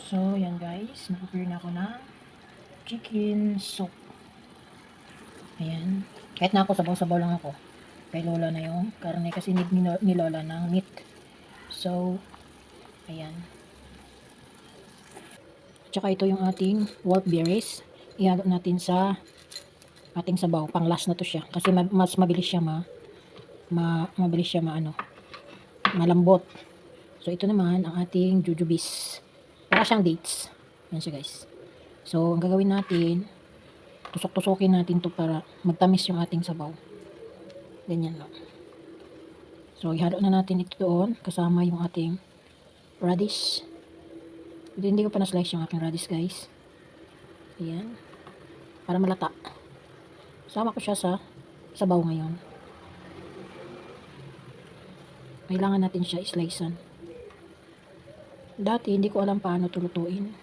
So, yan guys, nag-prepare na ako ng chicken soup. Ayan. Kahit na ako, sabaw-sabaw lang ako. Kay Lola na yung karne kasi need ni Lola ng meat. So, ayan. Tsaka ito yung ating wolfberries. Ihalo natin sa ating sabaw. Pang last na to siya. Kasi mas mabilis siya mabilis siya malambot. So, ito naman ang ating jujubes. Para siyang dates. Yan siya guys. So, ang gagawin natin, tusok-tusokin natin to para magtamis yung ating sabaw. Ganyan lang. So, ihalo na natin ito doon, kasama yung ating radish. Hindi ko pa na-slice yung aking radish guys. Ayan. Para malata. Sama ko siya sa sabaw ngayon. Kailangan natin siya islicean. Dati, hindi ko alam paano tulutuin.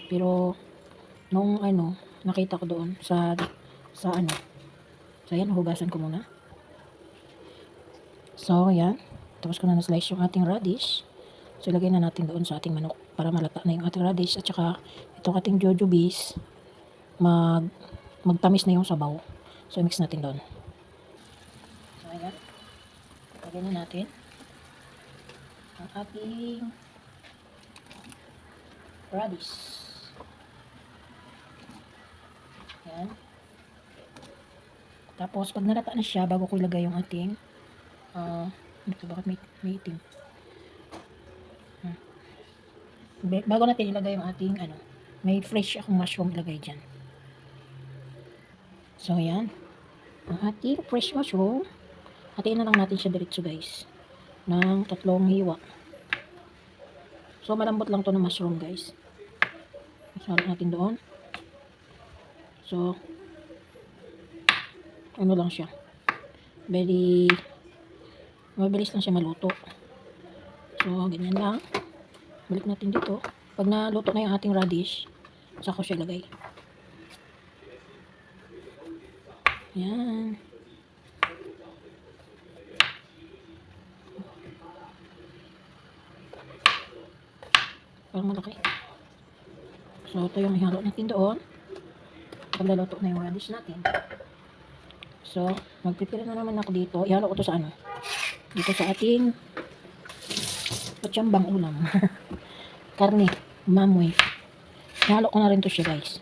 Pero, nung nakita ko doon sa So, ayan, hugasan ko muna. So, ayan. Tapos ko na na-slice yung ating radish. So, ilagay na natin doon sa ating manok para malata na yung ating radish. At saka, itong ating jujubes, magtamis na yung sabaw. So, mix natin doon. So, ayan. Ilagay na natin ang ating radish. Ayan. Tapos, pag nalata na siya, bago ko ilagay yung ating bakit may itim? Bago natin ilagay yung ating may fresh akong mushroom ilagay dyan. So, ayan. Ang ating fresh mushroom. Hatiin na lang natin siya diretso guys. Ng 3 hiwa. So, malambot lang to ng mushroom guys. Isarap natin doon. So, lang siya. Mabilis lang siya maluto. So, ganyan lang. Balik natin dito. Pag naluto na yung ating radish, saka ko siya lagay. Yan. Parang malaki. So, ito yung ihalo natin doon. Pag naluto na yung radish natin. So, mag-prepare na naman ako dito. Ihalo ko to sa dito sa ating patsambang ulam. Karne, mamoy. Ihalo ko na rin to siya guys.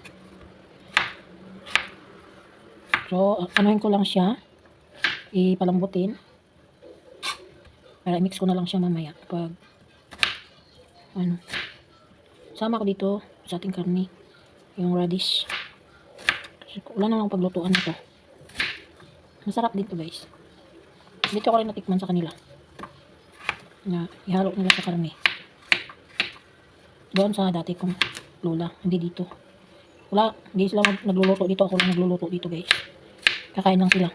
So, anuhin ko lang siya. Ipalambutin. Para i-mix ko na lang siya mamaya. Pag, sama ko dito sa ating karne. Yung radish. Kasi wala na lang paglutuan nito. Masarap dito guys. Dito ko rin natikman sa kanila. Na ihalo nila sa karne. Doon sa dati kong lola. Hindi dito. Wala. Hindi sila nagluluto dito. Ako lang nagluluto dito guys. Kakain lang sila.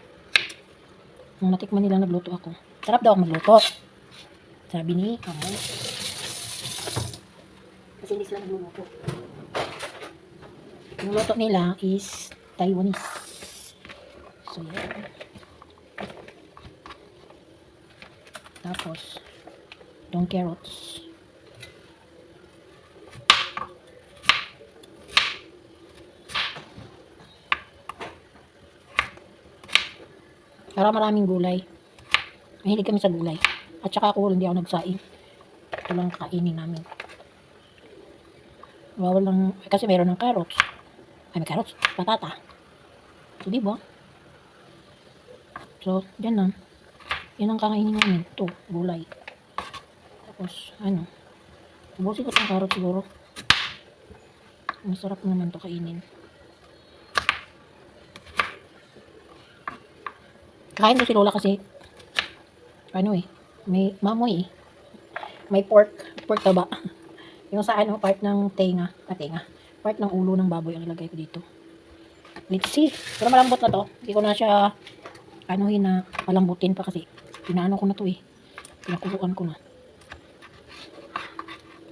Nung natikman nila nagluto ako. Sarap daw ako magluto. Sabi ni Amo. Kasi hindi sila nagluluto. Yung luto nila is Taiwanese. So yan. Tapos itong carrots. Para maraming gulay. Mahilig kami sa gulay. At saka ako hindi ako nagsaing. Ito lang kainin namin. Walang, kasi mayroon ng carrots. Ay, may carrots. Patata. So, diba? So, dyan lang. Yan ang kakainin namin. Ito, gulay. Tapos, ubusin ko itong carrot siguro. Masarap naman ito kainin. Kain ko si Lola kasi may mamoy may pork taba. Yung sa part ng tenga, part ng ulo ng baboy ang ilagay ko dito. Let's see. Pero malambot na to. Hindi ko na siya palambutin pa kasi pinaano ko na to pinakuluan ko na.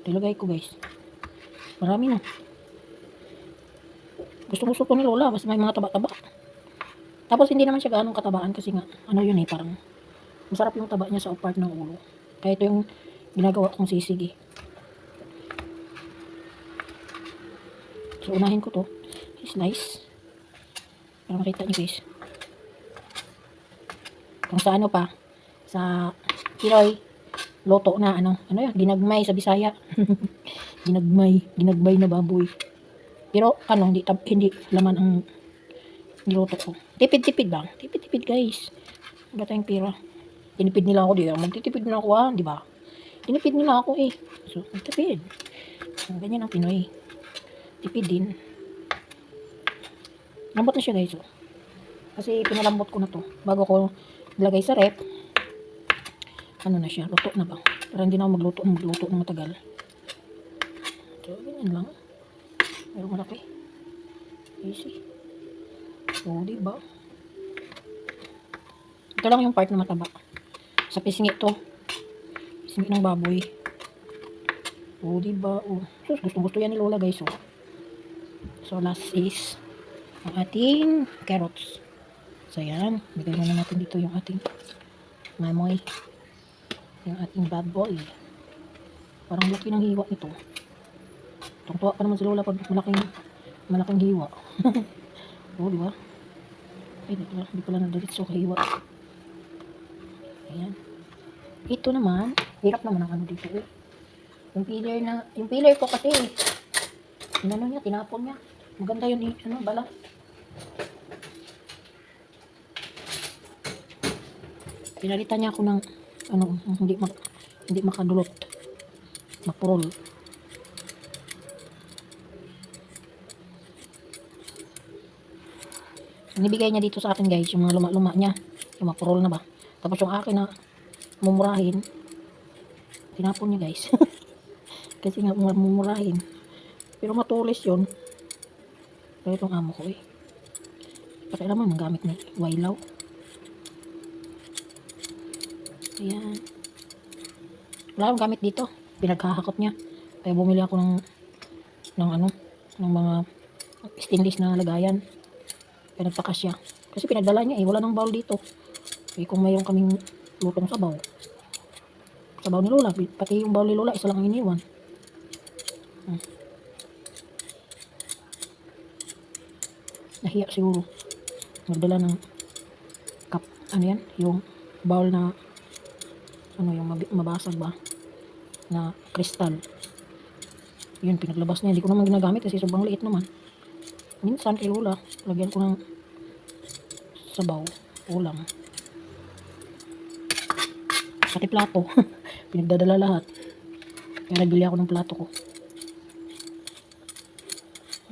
Ilagay ko guys. Marami na. Gusto ko ni Lola basta may mga taba-taba. Tapos hindi naman siya gaanong katabaan kasi nga parang masarap yung taba niya sa part ng ulo. Kaya ito yung ginagawa kong sisig So, unahin ko to. Slice. Para makita nyo guys. Kung sa ano pa, sa Pinoy, loto na ano yan, ginagmay sa Bisaya. Ginagbay na baboy. Pero ano, hindi laman ang niluto ko. Tipid-tipid lang. Tipid-tipid guys. Wala tayong pera. Tinipid nila ako dito. Magtitipid na ako di ba? Tinipid nila ako So, magtipid. Ganyan ang Pinoy. Tipid din. Lambot na siya guys. Kasi pinalambot ko na to. Bago ko ilagay sa rep. Ano na siya? Luto na ba? Para hindi na ako magluto ng matagal. So, ganyan lang. Pero malaki. Easy. So, diba? Ito lang yung part na mataba. Sa pisngi to. Pisngi ng baboy. O, diba? O. So, gusto yan ni Lola guys. So, last is ang ating carrots. So, yan. Bigay na natin dito yung ating mamoy. Yung ating bad boy. Parang laki ng hiwa nito. Tungtuwa pa naman si Lola pag malaking hiwa. O, diba? Ay, hindi pala nadiritso kahiwa. Ayan. Ito naman, hirap naman ang ano dito Yung pillar ko kasi, inano niya, tinapon niya. Maganda yun bala. Pinalitan niya ako ng, hindi makadulot. Mapurol. Nibigay niya dito sa akin guys, yung mga luma-luma niya. Yung mapurol na ba. Tapos yung akin na mumurahin, tinapon niya guys. Kasi nga mumurahin. Pero matulis yun. Pero itong amo ko pakialaman ang gamit ni Wailaw. Ayan. Wala akong gamit dito. Pinaghahakot niya. Kaya bumili ako ng mga stainless na lagayan. Kaya nagpakas siya. Kasi pinagdala niya wala nang bowl dito. Kung mayroon kaming lutong sabaw ni Lola, pati yung bowl ni Lola, isa lang ang iniwan. Nahiya siguro. Nagdala ng cup, yung bowl na, yung mabasag ba, na kristal. Yun, pinaglabas niya. Hindi ko naman ginagamit kasi sobrang liit naman. Minsan kay Lola, lagyan ko ng sabaw, ulam. Pati plato. Pinagdadala lahat. Kaya nagbili ako ng plato ko.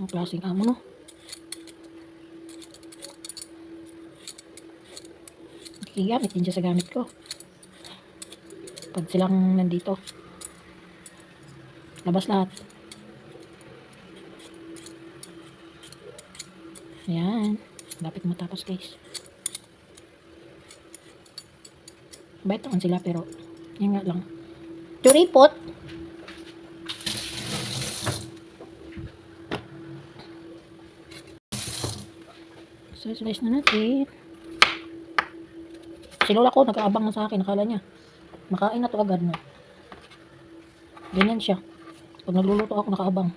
Ang klaseng amo, no? Gamit din siya sa gamit ko. Pag silang nandito, labas lahat. Ayan. Dapat matapos guys. Bait naman sila pero yun nga lang. Turipot. So, slice na natin. Si Lola ko nag-aabang na sa akin. Nakala niya makain na to agad, no? Ganyan siya. Pag nagluluto ako, nakaabang.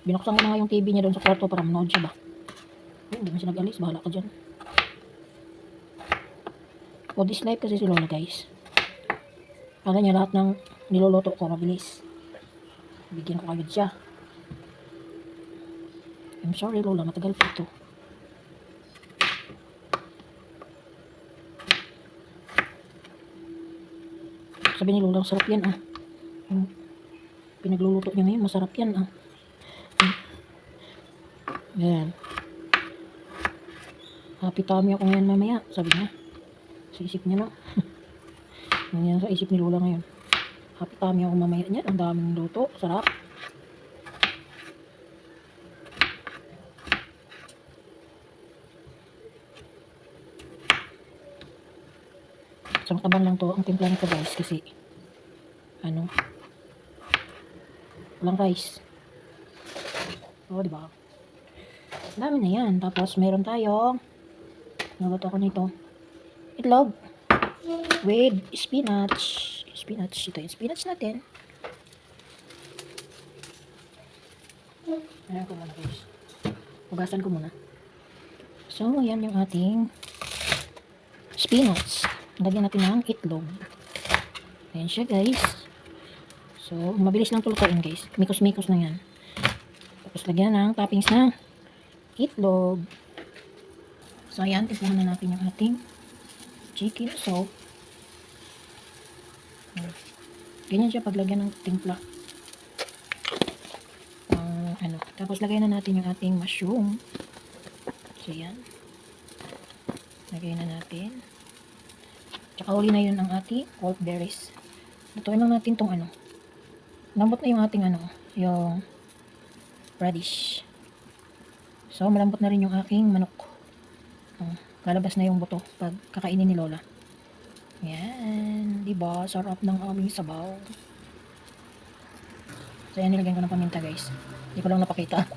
Binuksan ko na nga yung TV niya doon sa kwarto para manood siya ba. Hindi man siya nag-alis. Bahala ka dyan. O dislike kasi si Lola guys. Kala niya lahat ng niluluto ko mabilis. Bigyan ko agad siya. I'm sorry Lola, matagal pa ito. Sabi ni Lola, sarap yan yung pinagluluto niya ngayon, masarap yan Yan. Happy tummy ako ngayon mamaya, sabi niya. Sa isip niya, no? Yan sa isip ni Lola ngayon. Happy tummy ako mamaya niyan. Ang daming luto, sarap. Isang taban lang to ang timpla nito guys kasi walang rice. O, diba? Dami na yan. Tapos meron tayong nagato ko nito itlog with spinach. Ito yung spinach natin. Ayan ko muna guys. Hugasan ko muna. So, yan yung ating spinach. Lagyan natin ng itlog. Ayan siya guys. So, mabilis lang tulutuin guys. Mikos-mikos na yan. Tapos lagyan ng toppings ng itlog. So, ayan. Timplahan na natin yung ating chicken soup. Ganyan siya paglagyan ng timpla. Tapos lagay na natin yung ating mushroom. So, yan. Lagay na natin. Tsaka uli na yun ang ating wolfberries. Lutuin lang natin tong lambot na yung ating yung radish. So, malambot na rin yung aking manok. Lalabas na yung buto pag kakainin ni Lola. Yan. Diba? Sarap ng aming sabaw. So, yan. Nilagyan ko ng paminta guys. Hindi ko lang napakita.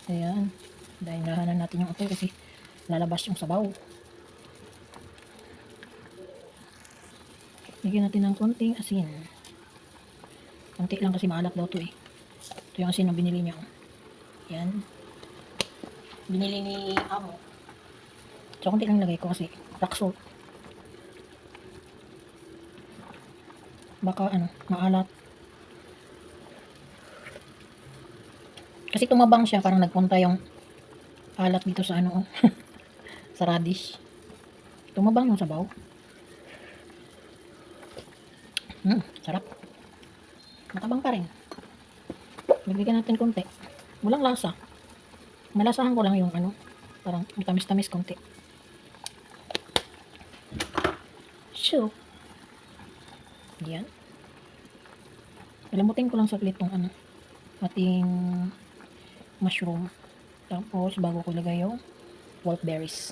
Ayan. Dahil nahanan natin yung apoy kasi lalabas yung sabaw. Lagyan natin ng konting asin. Konti lang kasi maalat daw to eh. Ito yung asin na binili niya. Yan. Binili ni Amo. So, konti lang lagay ko kasi rock salt. Baka maalat. Kasi tumabang siya, parang nagpunta yung alat dito sa sa radish. Tumabang yung sabaw. Sarap. Matabang pa rin. Lagyan natin konti. Walang lasa. Malasahan ko lang yung parang tamis-tamis konti. So, yan. Lamutin ko lang saglit tong ating mushroom. Tapos, bago ko ilagay yung wolfberries.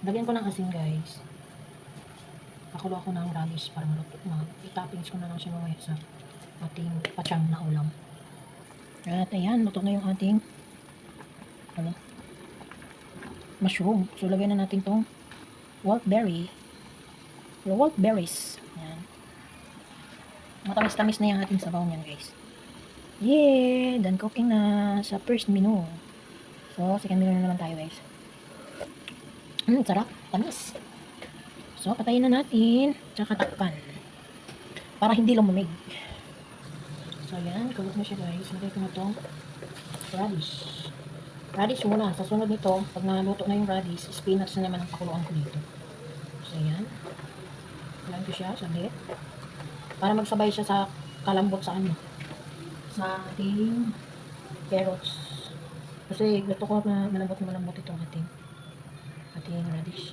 Lagyan ko ng asin, guys. Pakulo ako ng radish para maluto. I-toppings ko na lang siya mamaya sa ating pachang na ulam. At ayan, luto na yung ating mushroom. So, lagyan na natin tong wolfberries. Ayan. Matamis-tamis na yung ating sabaw niyan, guys. Yeah! Done cooking na sa first menu. So, second menu na naman tayo, guys. Sarap. Tamis. So, patayin na natin. Tsaka takpan. Para hindi lumamig. So, ayan. Kulot na siya, guys. Lagay ko na itong radish. Radish muna. Sa sunod nito, pag naluto na yung radish, spinach na naman ang pakuluan ko dito. So, ayan. Kailangan ko siya saglit. Para magsabay siya sa kalambot sa sa ating carrots. Kasi gusto ko na malambot itong ating radish.